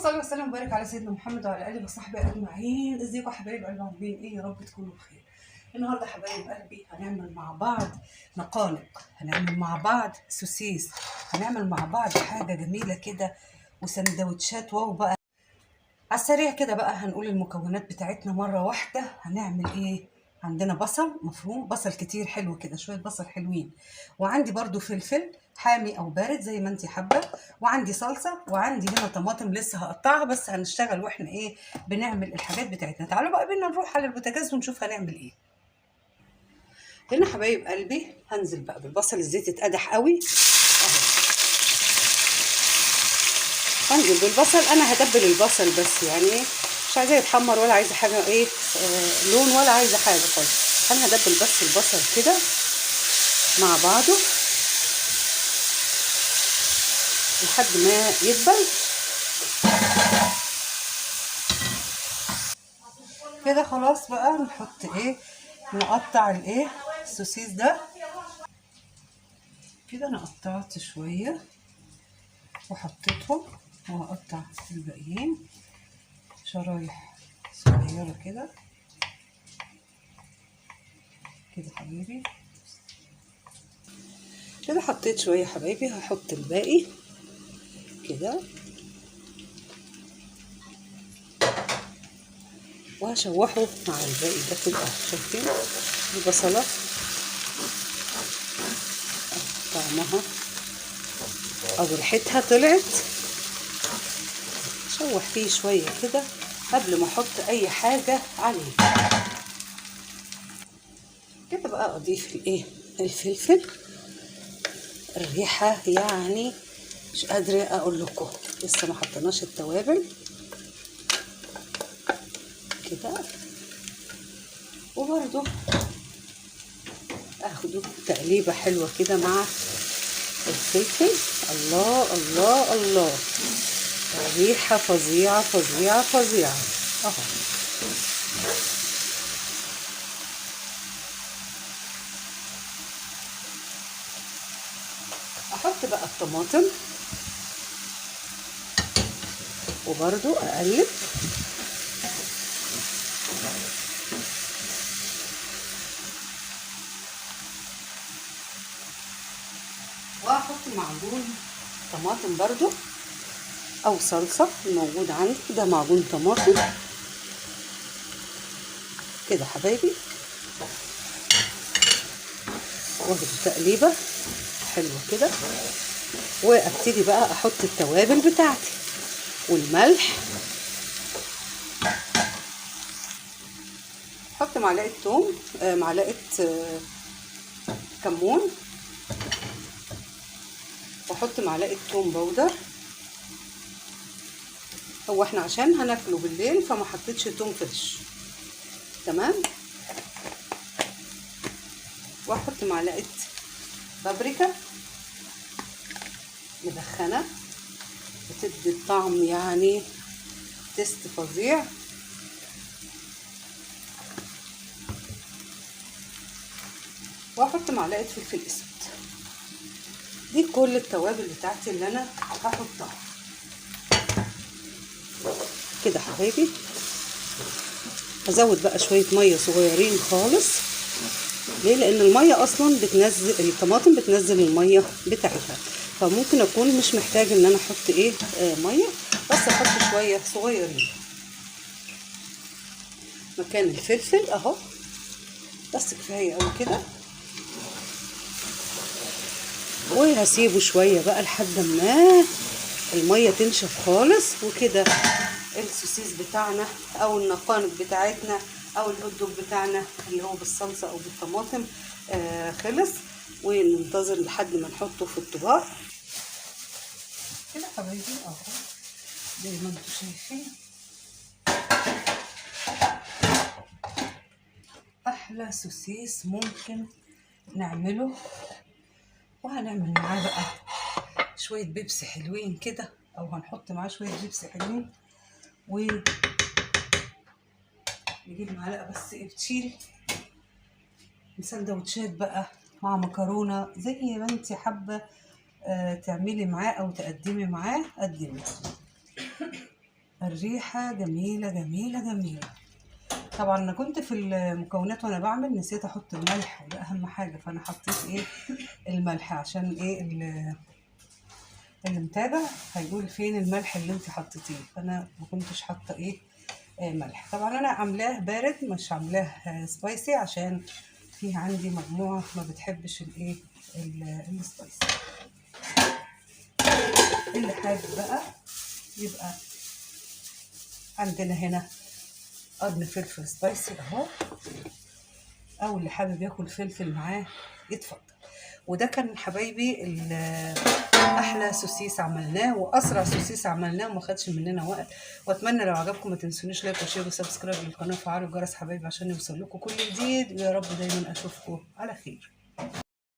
صل وسلم وبارك على سيدنا محمد وعلى اله وصحبه اجمعين. ازيكم يا حبايب قلبي؟ عاملين ايه؟ يا رب تكونوا بخير. النهارده حبايب قلبي هنعمل مع بعض نقانق، هنعمل مع بعض سوسيس، هنعمل مع بعض حاجه جميله كده وسندوتشات. واو بقى على السريع كده بقى هنقول المكونات بتاعتنا مره واحده. هنعمل ايه؟ عندنا بصل مفروم، بصل كتير حلو كده، شويه بصل حلوين، وعندي برضو فلفل حامي او بارد زي ما انت حابه، وعندي صلصه، وعندي هنا طماطم لسه هقطعها، بس هنشتغل واحنا ايه بنعمل الحاجات بتاعتنا. تعالوا بقى بينا نروح على البوتاجاز ونشوف هنعمل ايه. هنا حبايب قلبي هنزل بقى بالبصل، الزيت اتقدح قوي اهو. هنزل بالبصل، انا هتبل البصل بس، يعني ايه مش عايزاه يتحمر ولا عايزه حاجه ايه لون ولا عايزه حاجه خالص. انا هدبل بس البصل كده مع بعضه لحد ما يدبل كده. خلاص بقى نحط ايه، نقطع الايه السوسيس ده كده. انا قطعت شويه وحطيتهم، وهقطع الباقيين شرايح صغيره كده كده حبايبي. كده حطيت شويه حبايبي، هحط الباقي كده وهشوحه مع الباقي ده كده. شايفين البصله طعمها او ريحتها طلعت. شوح فيه شويه كده قبل ما احط اي حاجه عليه. كده بقى اضيف الايه الفلفل. الريحه يعني مش قادره اقول لكم، لسه ما حطيناش التوابل كده. وبرده اخده تقليبه حلوه كده مع الفلفل. الله الله الله، ريحه فظيعه فظيعه فظيعه اهو. احط بقى الطماطم وبرده اقلب. واحط معجون طماطم برضو او صلصه الموجود عندي ده، معجون طماطم كده حبايبي. واخد تقليبه حلوه كده، وابتدي بقى احط التوابل بتاعتي والملح. احط معلقه توم، معلقه كمون، واحط معلقه توم بودر. هو احنا عشان هناكله بالليل فما حطيتش توم فريش، تمام. واحط معلقه بابريكا مدخنه بتدي الطعم يعني تيست فظيع. واحط معلقه فلفل اسود. دي كل التوابل بتاعتي اللي انا هحطها كده حبايبي. هزود بقى شويه ميه صغيرين خالص. ليه؟ لان الميه اصلا بتنزل، الطماطم بتنزل الميه بتاعتها، فممكن اكون مش محتاج ان انا احط ايه ميه، بس احط شويه صغيرين مكان الفلفل اهو. بس كفايه قوي كده. وهسيبه شويه بقى لحد ما الميه تنشف خالص. وكده السوسيس بتاعنا او النقانق بتاعتنا او الهوت دوج بتاعنا اللي هو بالصلصه او بالطماطم خلص. وننتظر لحد ما نحطه في الطباق كده حبايبي اهو زي ما انتم شايفين. احلى سوسيس ممكن نعمله. وهنعمل معاه بقى شويه بيبسي حلوين كده، او هنحط معاه شويه بيبسي حلوين. ونجيب معلقه بس بتشيل سندوتشات بقى مع مكرونه زي ما انت حابه تعملي معاه او تقدمي معاه قدمي. الريحة جميلة جميلة جميلة. طبعا انا كنت في المكونات وانا بعمل نسيت احط الملح، وده اهم حاجة، فانا حطيت ايه الملح، عشان ايه اللي متابع هيقول فين الملح اللي انت حطيتيه. فانا ما كنتش حاطه ايه ملح. طبعا انا عاملاه بارد مش عاملاه سبايسي، عشان في عندي مجموعه ما بتحبش الايه السبايسي. اللي حابب بقى يبقى عندنا هنا قرن فلفل سبايسي اهو، او اللي حابب ياكل فلفل معاه يتفضل. وده كان حبايبي احلى سوسيس عملناه، واسرع سوسيس عملناه، وما خدش مننا وقت. واتمنى لو عجبكم ما تنسونيش لايك وشير وسبسكرايب للقناه وفعلوا الجرس حبايبي عشان يوصل لكم كل جديد. ويا رب دايما اشوفكم على خير.